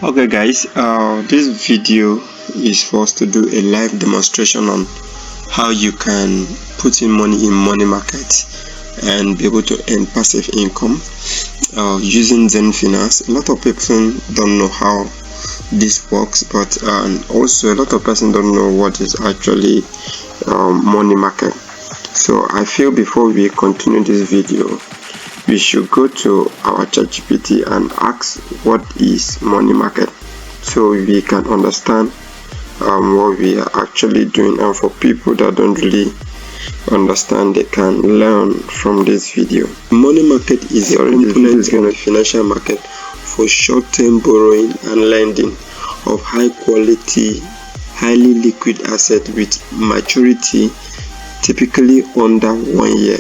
Okay guys, this video is for us to do a live demonstration on how you can put in money in money market and be able to earn passive income using Xen Finance. A lot of people don't know how this works, but also a lot of people don't know what is actually money market. So I feel before we continue this video, we should go to our ChatGPT and ask what is money market, so we can understand what we are actually doing, and for people that don't really understand, they can learn from this video. Money market is a component in the financial market for short-term borrowing and lending of high quality, highly liquid assets with maturity typically under 1 year.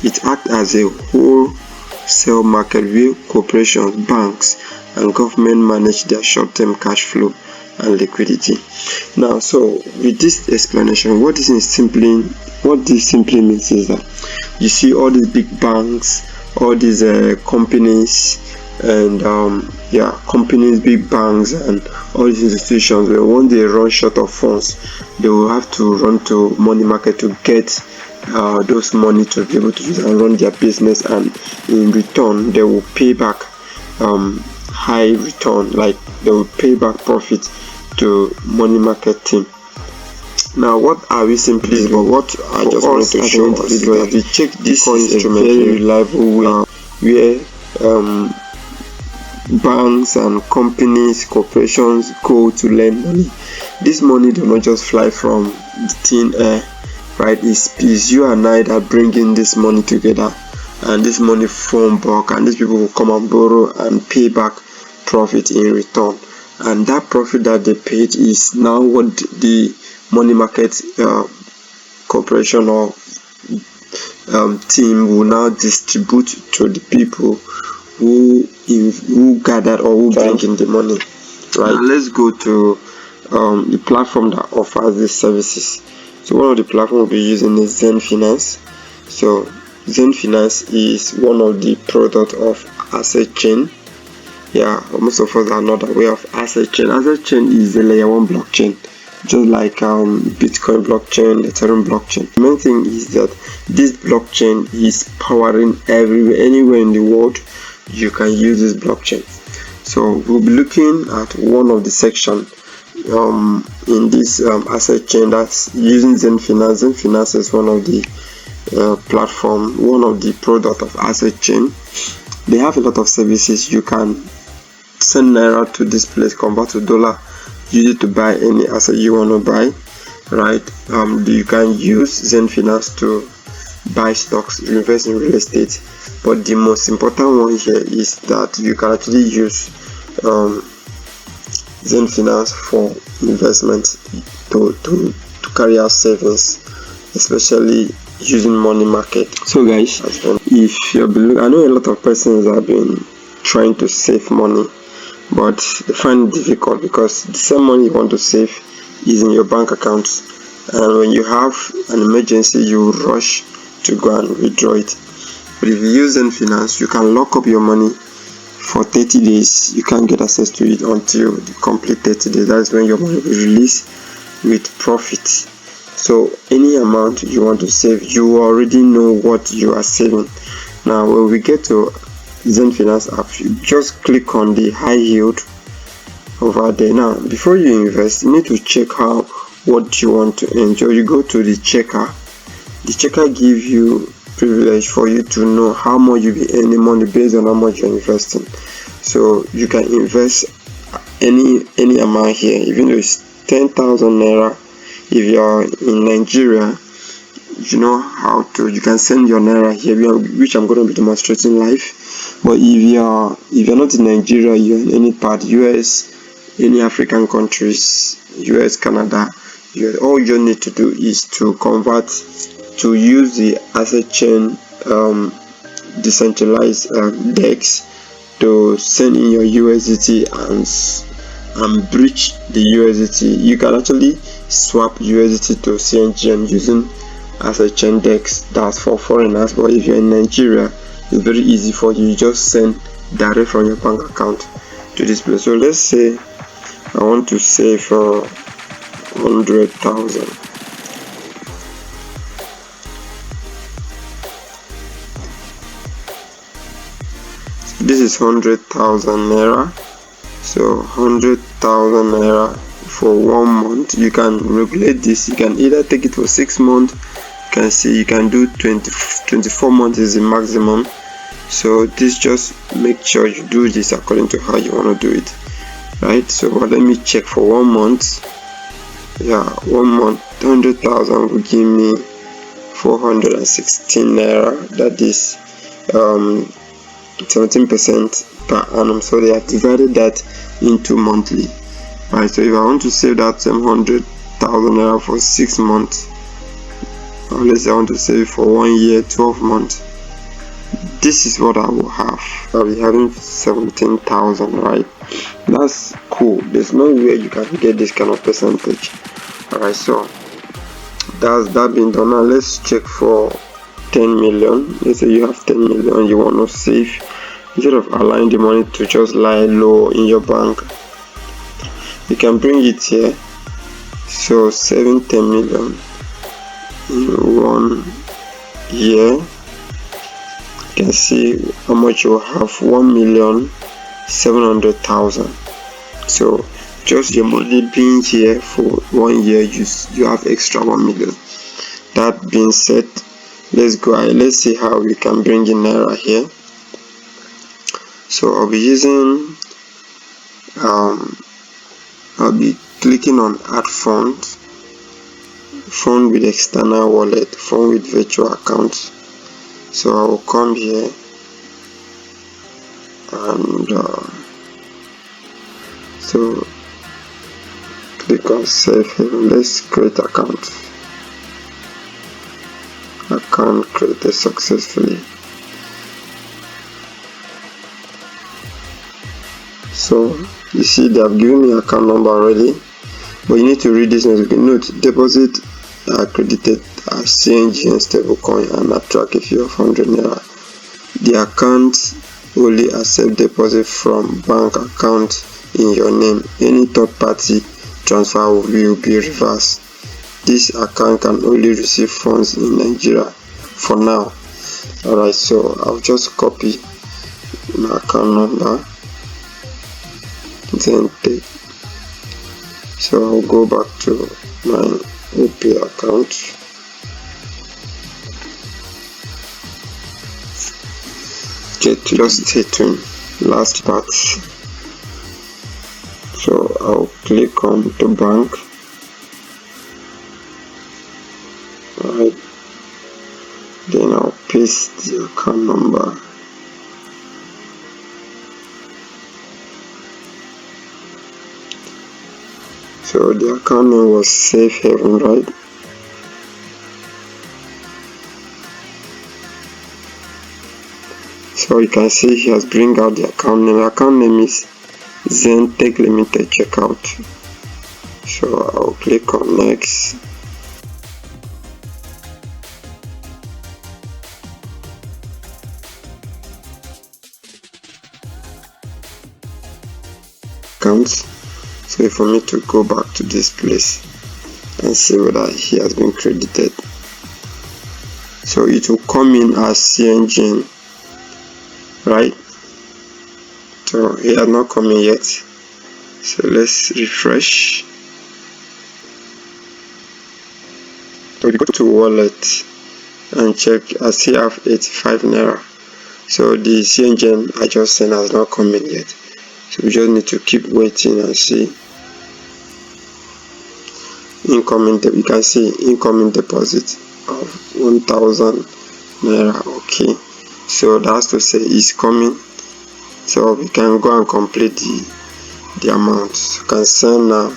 It acts as a wholesale market where corporations, banks, and government manage their short-term cash flow and liquidity. Now, so with this explanation, what this simply means is that you see all these big banks, all these companies, and companies, big banks, and all these institutions, where once they run short of funds, they will have to run to money market to get those money to be able to use and run their business, and in return they will pay back high return, like they will pay back profit to money market team. Now, what are we simply doing? What I just wanted to show us is that we check this instrument, a very reliable way where banks and companies, corporations go to lend money. This money do not just fly from the thin air, right? It's you and I that bring in this money together, and this money form bulk, and these people will come and borrow and pay back profit in return, and that profit that they paid is now what the money market corporation or team will now distribute to the people who gathered or who bring in the money, right? Now let's go to the platform that offers these services. So one of the platforms we'll be using is Xen Finance. So Xen Finance is one of the products of asset chain. Yeah, most of us are not aware of asset chain. Asset chain is a layer 1 blockchain, just like Bitcoin blockchain, Ethereum blockchain. The main thing is that this blockchain is powering everywhere, anywhere in the world you can use this blockchain. So we'll be looking at one of the sections in this asset chain that's using Xen Finance. Xen Finance is one of the platform, one of the product of asset chain. They have a lot of services. You can send naira to this place, convert to dollar, use it to buy any asset you want to buy, right? You can use Xen Finance to buy stocks, invest in real estate, but the most important one here is that you can actually use Xen Finance for investment, to carry out savings, especially using money market. So guys, if you're, I know a lot of persons have been trying to save money, but they find it difficult because the same money you want to save is in your bank account, and when you have an emergency you rush to go and withdraw it. But if you use Xen Finance, you can lock up your money for 30 days. You can't get access to it until the complete 30 days. That's when your money will be released with profit. So any amount you want to save, you already know what you are saving. Now when we get to Xen Finance app, you just click on the high yield over there. Now before you invest, you need to check what you want to enjoy. You go to the checker. The checker gives you privilege for you to know how much you'll be earning money based on how much you're investing. So you can invest any amount here, even though it's 10,000 naira. If you're in Nigeria, you know how to, you can send your naira here, which I'm going to be demonstrating live. But if you're not in Nigeria, you're in any part, US, any African countries, US, Canada, all you need to do is to convert, to use the asset chain decentralized DEX to send in your USDT and breach the USDT. You can actually swap USDT to CNGN using asset chain DEX. That's for foreigners, but if you're in Nigeria, it's very easy for you. You just send direct from your bank account to this place. So let's say I want to save for 100,000. This is 100,000 naira. So 100,000 naira for 1 month. You can regulate this. You can either take it for 6 months. You can see you can do 24 months is the maximum. So this, just make sure you do this according to how you want to do it, right? So let me check for 1 month. Yeah, 1 month 100,000 will give me 416 naira. That is 17% per annum. So they have divided that into monthly, right? So if I want to save that same 100,000 naira for 6 months, or let's say I want to save it for 1 year, 12 months, this is what I will have. I'll be having 17,000, right? That's cool. There's no way you can get this kind of percentage. Alright, so that's that being done. Now let's check for 10 million. Let's say you have 10 million you want to save. Instead of allowing the money to just lie low in your bank, you can bring it here. So saving 10 million in 1 year, you can see how much you have: 1,700,000. So just your money being here for 1 year, you have extra 1 million. That being said, let's go ahead. Let's see how we can bring in naira here. So I'll be using I'll be clicking on add fund with external wallet, fund with virtual account. So I will come here and so click on save here. Let's create account created successfully. So you see they have given me account number already, but you need to read this note. Deposit accredited as CNG and stablecoin and attract a fee of 100 naira. The account only accept deposit from bank account in your name. Any third party transfer will be reversed. This account can only receive funds in Nigeria for now. Alright, so I'll just copy my account number, then take. So I'll go back to my OP account. Okay, just stay tuned. Last part. So I'll click on the bank. Right. Then I'll paste the account number. So the account name was Safe Haven, right? So you can see he has bring out the account name. The account name is Xen Limited Checkout. So I'll click on next. Accounts. So for me to go back to this place and see whether he has been credited. So it will come in as CNG, right? So he has not come in yet. So let's refresh. So we go to wallet and check. I still have 85 naira. So the CNG I just sent has not come in yet. So we just need to keep waiting and see. Incoming, you can see incoming deposit of 1,000 naira. Okay, so that's to say it's coming. So we can go and complete the amount. So you can send now.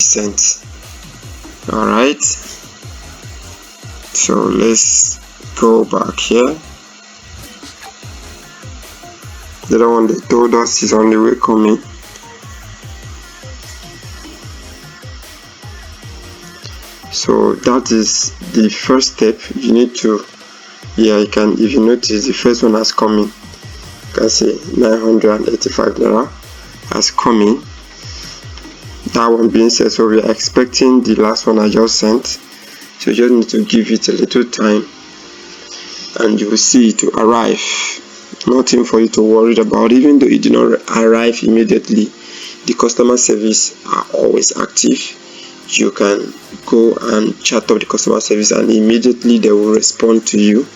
cents. All right, so let's go back here. The other one they told us is on the way coming. So that is the first step. You need to, yeah, you can, if you notice, the first one has come in. You can see 985 naira has come in. That one being said, so we are expecting the last one I just sent. So you just need to give it a little time and you will see it to arrive. Nothing for you to worry about. Even though it did not arrive immediately, the customer service are always active. You can go and chat up the customer service and immediately they will respond to you.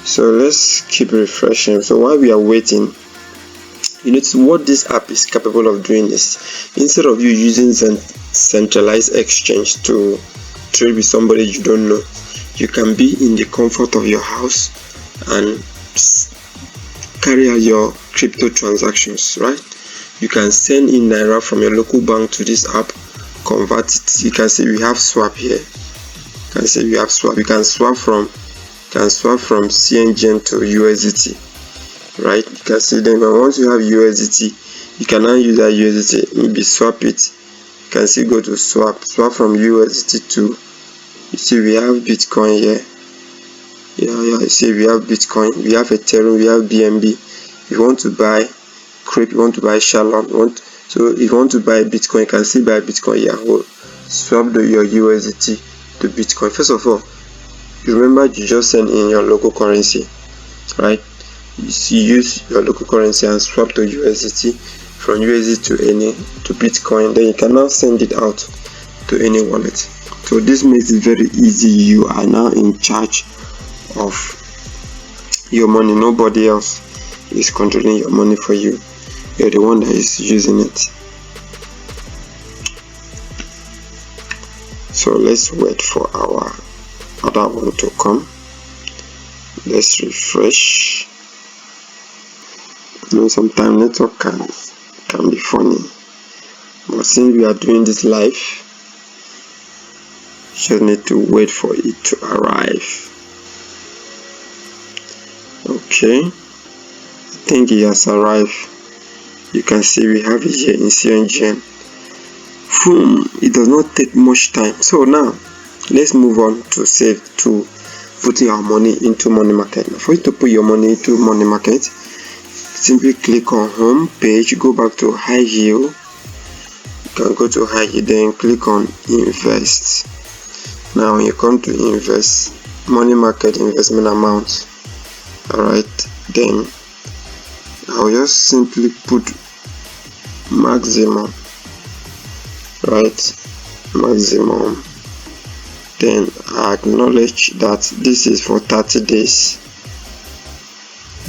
So let's keep refreshing. So while we are waiting, you notice what this app is capable of doing is, instead of you using centralized exchange to trade with somebody you don't know, you can be in the comfort of your house and carry out your crypto transactions, right? You can send in naira from your local bank to this app, convert it. You can see we have swap here. You can see we have swap. You can swap from Xen to USDT, right? You can see then once you have USDT, you can now use that USDT, maybe swap it. You can see go to swap from USDT to, you see we have Bitcoin here. Yeah, you see we have Bitcoin, we have Ethereum, we have BNB. If you want to buy Crepe, you want to buy Shalom, so if you want to buy Bitcoin, you can see buy Bitcoin here. Swap your USDT to Bitcoin. First of all, you remember you just send in your local currency, right? You use your local currency and swap to USDT, from USDT to Bitcoin, then you can now send it out to any wallet. So this makes it very easy. You are now in charge of your money. Nobody else is controlling your money for you. You're the one that is using it. So let's wait for our other one to come. Let's refresh. You know, sometimes network can be funny, but since we are doing this live, you just need to wait for it to arrive. Okay, I think it has arrived. You can see we have it here in Xen. Boom, it does not take much time. So now let's move on to putting our money into money market. Now, for you to put your money into money market, simply click on home page, go back to high yield. You can go to high yield, then click on invest. Now when you come to invest, money market investment amount, alright, then I'll just simply put maximum, right, maximum, then I acknowledge that this is for 30 days.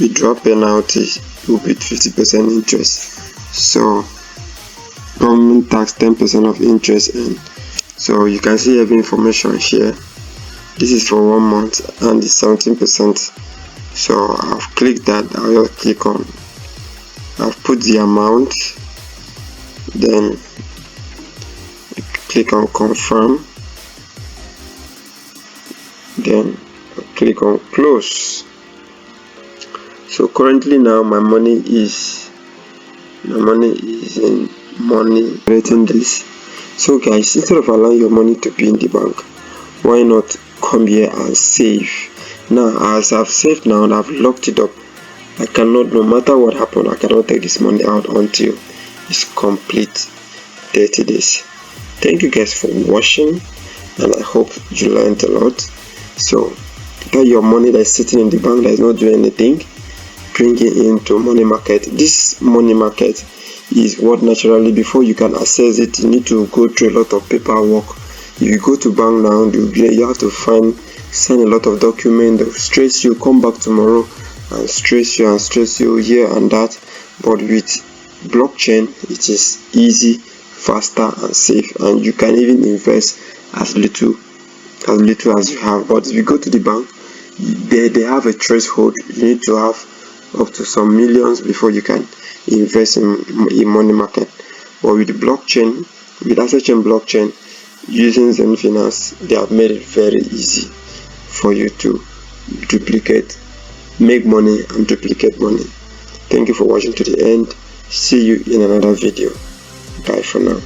Withdrawal penalty will be 50% interest, so government tax 10% of interest, and so you can see every information here. This is for 1 month and it's 17%. So I've clicked that. I'll just click on, I've put the amount, then click on confirm, then click on close. So currently now my money is in money rating this. So guys, instead of allowing your money to be in the bank, why not come here and save? Now as I've saved now and I've locked it up, I cannot, no matter what happened, I cannot take this money out until it's complete 30 days. Thank you guys for watching, and I hope you learned a lot. So get your money that's sitting in the bank that is not doing anything, bring it into money market. This money market is what naturally, before you can access it, you need to go through a lot of paperwork. If you go to bank now, you have to sign a lot of documents. They'll stress you, come back tomorrow and stress you here and that. But with blockchain, it is easy, faster and safe, and you can even invest as little as you have. But if you go to the bank, they have a threshold. You need to have up to some millions before you can invest in money market. But with the blockchain, With Asset Chain blockchain, using Xen Finance, they have made it very easy for you to make money and duplicate money. Thank you for watching to the end. See you in another video. Bye for now.